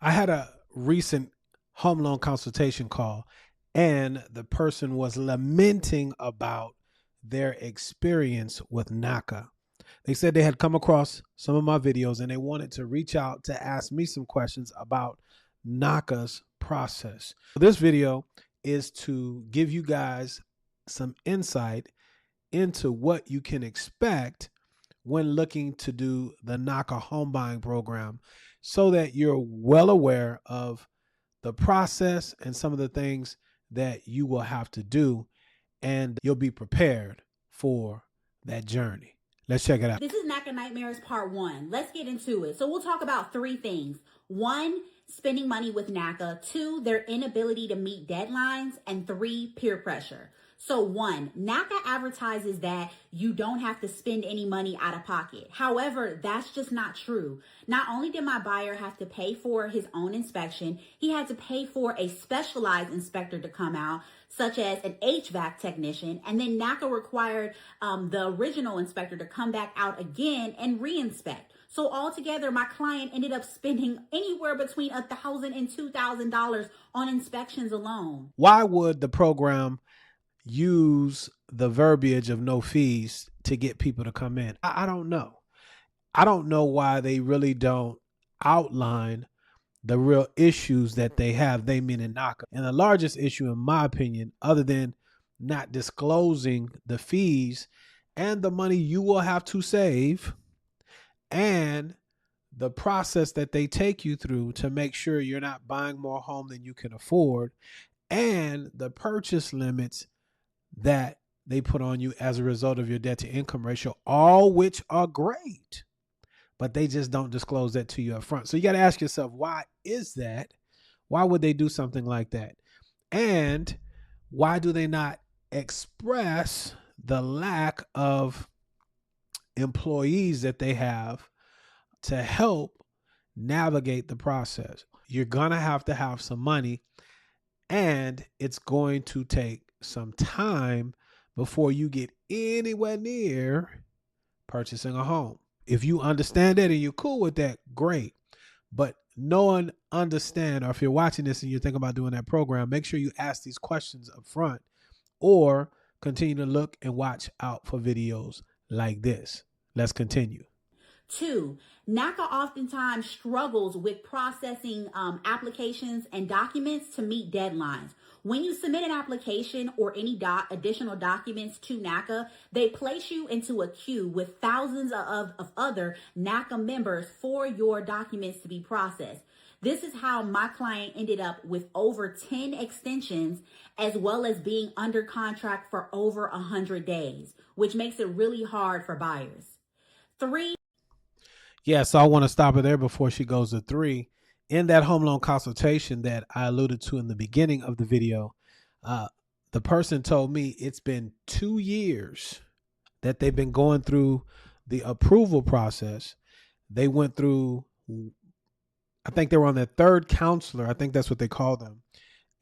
I had a recent home loan consultation call, and the person was lamenting about their experience with NACA. They said they had come across some of my videos and they wanted to reach out to ask me some questions about NACA's process. This video is to give you guys some insight into what you can expect when looking to do the NACA home buying program so that you're well aware of the process and some of the things that you will have to do, and you'll be prepared for that journey. Let's check it out. This is NACA Nightmares Part 1. Let's get into it. So we'll talk about 3 things. 1, spending money with NACA. 2, their inability to meet deadlines. And 3, peer pressure. So 1, NACA advertises that you don't have to spend any money out of pocket. However, that's just not true. Not only did my buyer have to pay for his own inspection, he had to pay for a specialized inspector to come out, such as an HVAC technician, and then NACA required the original inspector to come back out again and re-inspect. So altogether, my client ended up spending anywhere between $1,000 and $2,000 on inspections alone. Why would the program use the verbiage of no fees to get people to come in? I don't know. I don't know why they really don't outline the real issues that they have, they meaning NACA. And the largest issue, in my opinion, other than not disclosing the fees and the money you will have to save and the process that they take you through to make sure you're not buying more home than you can afford, and the purchase limits that they put on you as a result of your debt to income ratio, all which are great, but they just don't disclose that to you up front. So you got to ask yourself, why is that? Why would they do something like that? And why do they not express the lack of employees that they have to help navigate the process? You're going to have some money, and it's going to take some time before you get anywhere near purchasing a home. If you understand that and you're cool with that, great. But no one understand, or if you're watching this and you're thinking about doing that program, make sure you ask these questions up front, or continue to look and watch out for videos like this. Let's continue. 2, NACA oftentimes struggles with processing applications and documents to meet deadlines. When you submit an application or any additional documents to NACA, they place you into a queue with thousands of other NACA members for your documents to be processed. This is how my client ended up with over 10 extensions, as well as being under contract for over 100 days, which makes it really hard for buyers. 3. Yeah, so I want to stop her there before she goes to 3. In that home loan consultation that I alluded to in the beginning of the video, the person told me it's been 2 years that they've been going through the approval process. They went through, I think they were on their 3rd counselor. I think that's what they call them.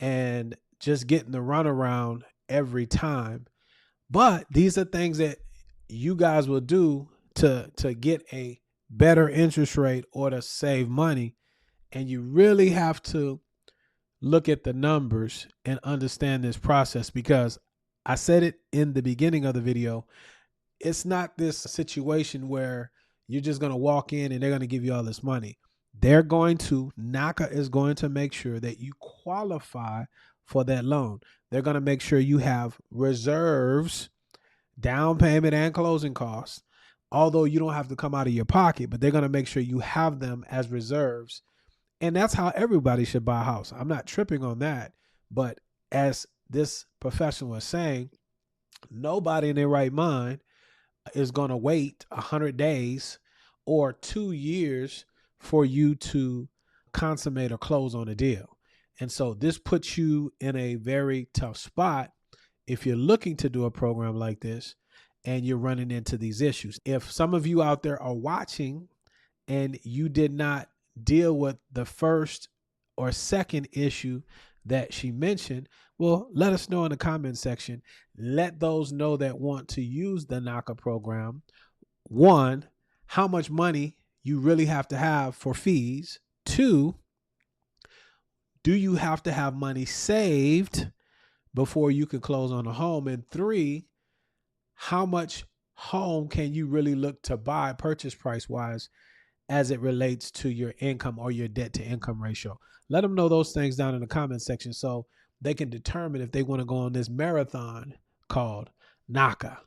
And just getting the runaround every time. But these are things that you guys will do to get a better interest rate or to save money. And you really have to look at the numbers and understand this process, because I said it in the beginning of the video. It's not this situation where you're just going to walk in and they're going to give you all this money. NACA is going to make sure that you qualify for that loan. They're going to make sure you have reserves, down payment, and closing costs. Although you don't have to come out of your pocket, but they're going to make sure you have them as reserves. And that's how everybody should buy a house. I'm not tripping on that. But as this professional was saying, nobody in their right mind is going to wait 100 days or 2 years for you to consummate or close on a deal. And so this puts you in a very tough spot if you're looking to do a program like this and you're running into these issues. If some of you out there are watching and you did not deal with the first or second issue that she mentioned, well, let us know in the comment section. Let those know that want to use the NACA program. 1, how much money you really have to have for fees. 2, do you have to have money saved before you can close on a home? And 3, how much home can you really look to buy purchase price wise as it relates to your income or your debt to income ratio? Let them know those things down in the comment section so they can determine if they want to go on this marathon called NACA.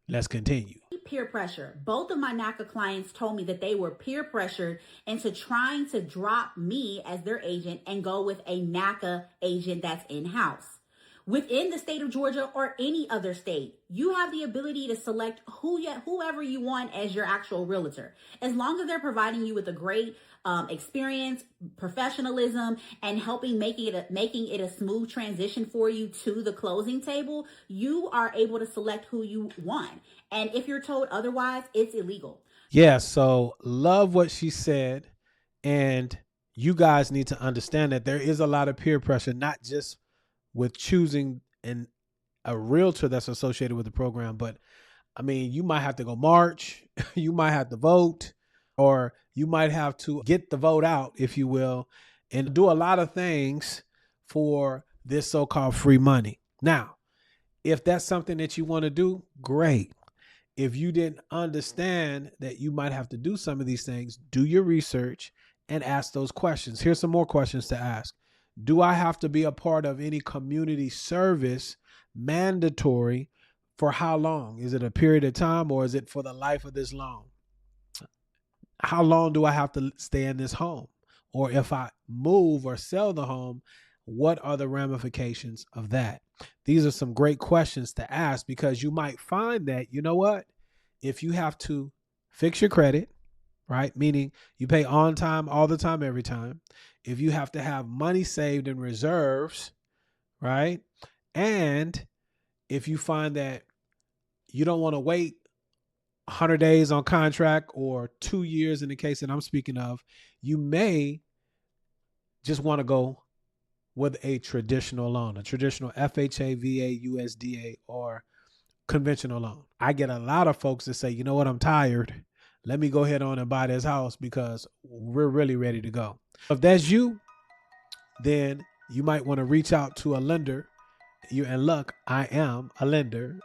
Let's continue. Peer pressure. Both of my NACA clients told me that they were peer pressured into trying to drop me as their agent and go with a NACA agent that's in-house. Within the state of Georgia or any other state, you have the ability to select whoever you want as your actual realtor. As long as they're providing you with a great experience, professionalism, and helping making it a smooth transition for you to the closing table, you are able to select who you want. And if you're told otherwise, it's illegal. Yeah, so love what she said. And you guys need to understand that there is a lot of peer pressure, not just with choosing a realtor that's associated with the program, but I mean, you might have to go march, you might have to vote, or you might have to get the vote out, if you will, and do a lot of things for this so-called free money. Now, if that's something that you want to do, great. If you didn't understand that you might have to do some of these things, do your research and ask those questions. Here's some more questions to ask. Do I have to be a part of any community service mandatory? For how long? Is it a period of time or is it for the life of this loan? How long do I have to stay in this home? Or if I move or sell the home, what are the ramifications of that? These are some great questions to ask because you might find that, you know what? If you have to fix your credit, right? Meaning you pay on time, all the time, every time. If you have to have money saved in reserves, right? And if you find that you don't want to wait 100 days on contract or 2 years in the case that I'm speaking of, you may just want to go with a traditional loan, a traditional FHA, VA, USDA, or conventional loan. I get a lot of folks that say, you know what, I'm tired. Let me go ahead on and buy this house because we're really ready to go. If that's you, then you might want to reach out to a lender. You're in luck. I am a lender.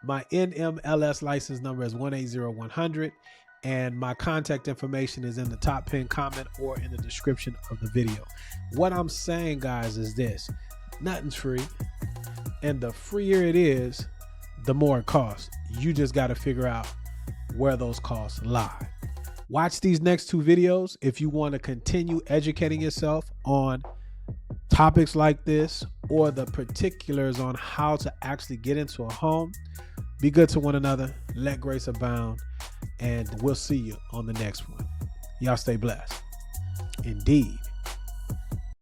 My NMLS license number is 180100, and my contact information is in the top pinned comment or in the description of the video. What I'm saying, guys, is this: nothing's free, and the freer it is, the more it costs. You just got to figure out where those costs lie. Watch these next 2 videos if you want to continue educating yourself on topics like this or the particulars on how to actually get into a home. Be good to one another. Let grace abound. And we'll see you on the next one. Y'all stay blessed. Indeed.